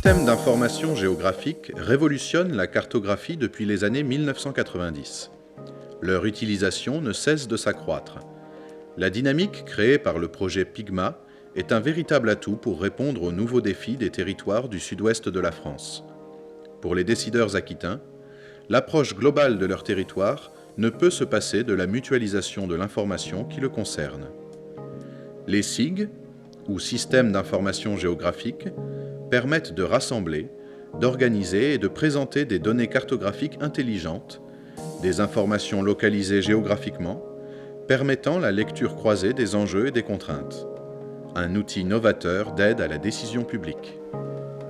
systèmes d'information géographique révolutionnent la cartographie depuis les années 1990. Leur utilisation ne cesse de s'accroître. La dynamique créée par le projet Pygma est un véritable atout pour répondre aux nouveaux défis des territoires du sud-ouest de la France. Pour les décideurs aquitains, l'approche globale de leur territoire ne peut se passer de la mutualisation de l'information qui le concerne. Les SIG, ou systèmes d'information géographique, permettent de rassembler, d'organiser et de présenter des données cartographiques intelligentes, des informations localisées géographiquement, permettant la lecture croisée des enjeux et des contraintes. Un outil novateur d'aide à la décision publique.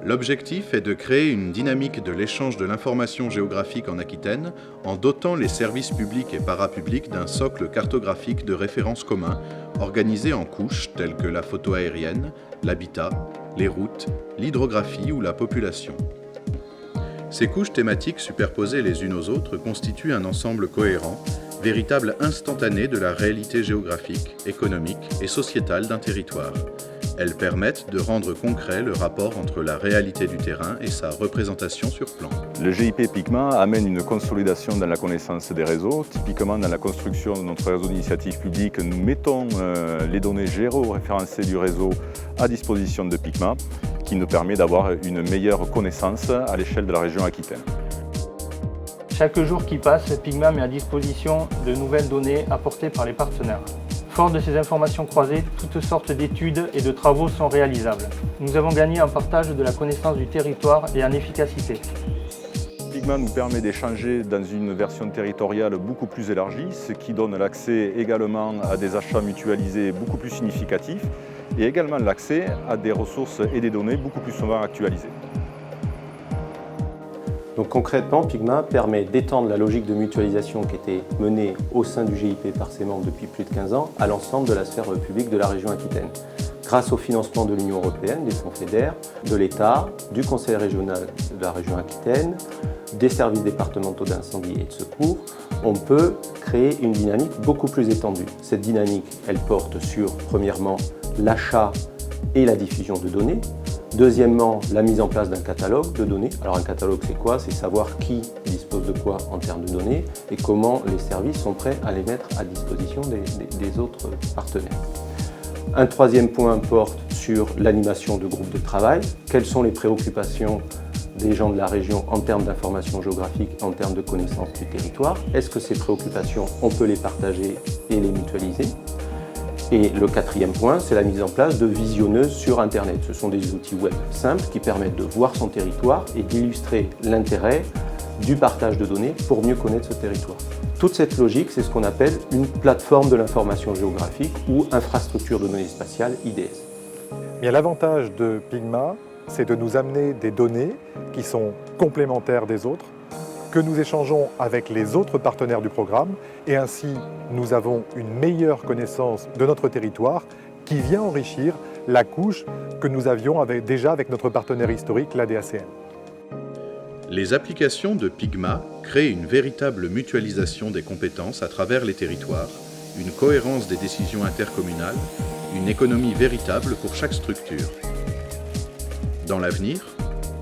L'objectif est de créer une dynamique de l'échange de l'information géographique en Aquitaine en dotant les services publics et parapublics d'un socle cartographique de référence commun organisé en couches telles que la photo aérienne, l'habitat, les routes, l'hydrographie ou la population. Ces couches thématiques superposées les unes aux autres constituent un ensemble cohérent, véritable instantané de la réalité géographique, économique et sociétale d'un territoire. Elles permettent de rendre concret le rapport entre la réalité du terrain et sa représentation sur plan. Le GIP Pygma amène une consolidation dans la connaissance des réseaux. Typiquement, dans la construction de notre réseau d'initiative publique, nous mettons les données géoréférencées du réseau à disposition de Pygma, qui nous permet d'avoir une meilleure connaissance à l'échelle de la région aquitaine. Chaque jour qui passe, Pygma met à disposition de nouvelles données apportées par les partenaires. Fort de ces informations croisées, toutes sortes d'études et de travaux sont réalisables. Nous avons gagné en partage de la connaissance du territoire et en efficacité. Pygma nous permet d'échanger dans une version territoriale beaucoup plus élargie, ce qui donne l'accès également à des achats mutualisés beaucoup plus significatifs et également l'accès à des ressources et des données beaucoup plus souvent actualisées. Donc concrètement, Pygma permet d'étendre la logique de mutualisation qui était menée au sein du GIP par ses membres depuis plus de 15 ans à l'ensemble de la sphère publique de la région Aquitaine. Grâce au financement de l'Union européenne, des fonds FEDER, de l'État, du Conseil régional de la région Aquitaine, des services départementaux d'incendie et de secours, on peut créer une dynamique beaucoup plus étendue. Cette dynamique, elle porte sur, premièrement, l'achat et la diffusion de données. Deuxièmement, la mise en place d'un catalogue de données. Alors un catalogue, c'est quoi? C'est savoir qui dispose de quoi en termes de données et comment les services sont prêts à les mettre à disposition des autres partenaires. Un troisième point porte sur l'animation de groupes de travail. Quelles sont les préoccupations des gens de la région en termes d'information géographique, en termes de connaissance du territoire? Est-ce que ces préoccupations, on peut les partager et les mutualiser? Et le quatrième point, c'est la mise en place de visionneuses sur Internet. Ce sont des outils web simples qui permettent de voir son territoire et d'illustrer l'intérêt du partage de données pour mieux connaître ce territoire. Toute cette logique, c'est ce qu'on appelle une plateforme de l'information géographique ou infrastructure de données spatiales, IDS. Bien, l'avantage de Pygma, c'est de nous amener des données qui sont complémentaires des autres, que nous échangeons avec les autres partenaires du programme et ainsi nous avons une meilleure connaissance de notre territoire qui vient enrichir la couche que nous avions déjà avec notre partenaire historique, l'ADACN. Les applications de Pygma créent une véritable mutualisation des compétences à travers les territoires, une cohérence des décisions intercommunales, une économie véritable pour chaque structure. Dans l'avenir,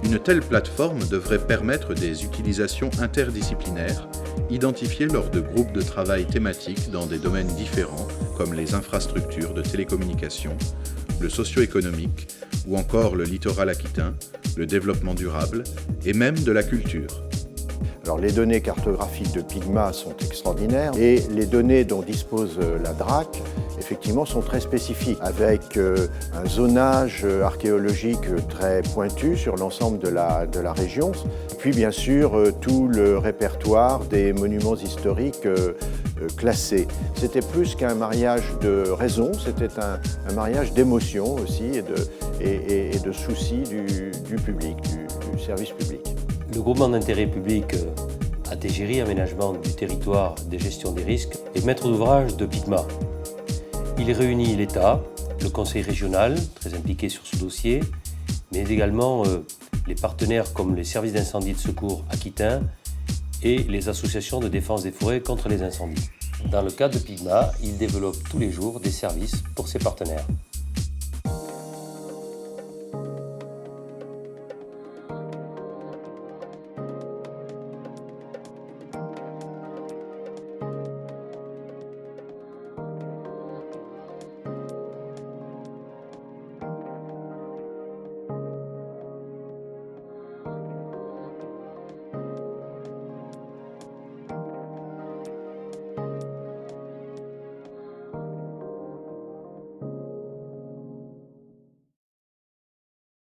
une telle plateforme devrait permettre des utilisations interdisciplinaires, identifiées lors de groupes de travail thématiques dans des domaines différents comme les infrastructures de télécommunications, le socio-économique ou encore le littoral aquitain, le développement durable et même de la culture. Alors, les données cartographiques de Pygma sont extraordinaires et les données dont dispose la DRAC, effectivement, sont très spécifiques, avec un zonage archéologique très pointu sur l'ensemble de la région. Et puis, bien sûr, tout le répertoire des monuments historiques classés. C'était plus qu'un mariage de raison, c'était un mariage d'émotions aussi et de soucis du public, du service public. Le groupement d'intérêt public ATGRI, Aménagement du territoire des gestions des risques, est maître d'ouvrage de Pygma. Il réunit l'État, le conseil régional, très impliqué sur ce dossier, mais également les partenaires comme les services d'incendie et de secours aquitains et les associations de défense des forêts contre les incendies. Dans le cadre de Pygma, il développe tous les jours des services pour ses partenaires.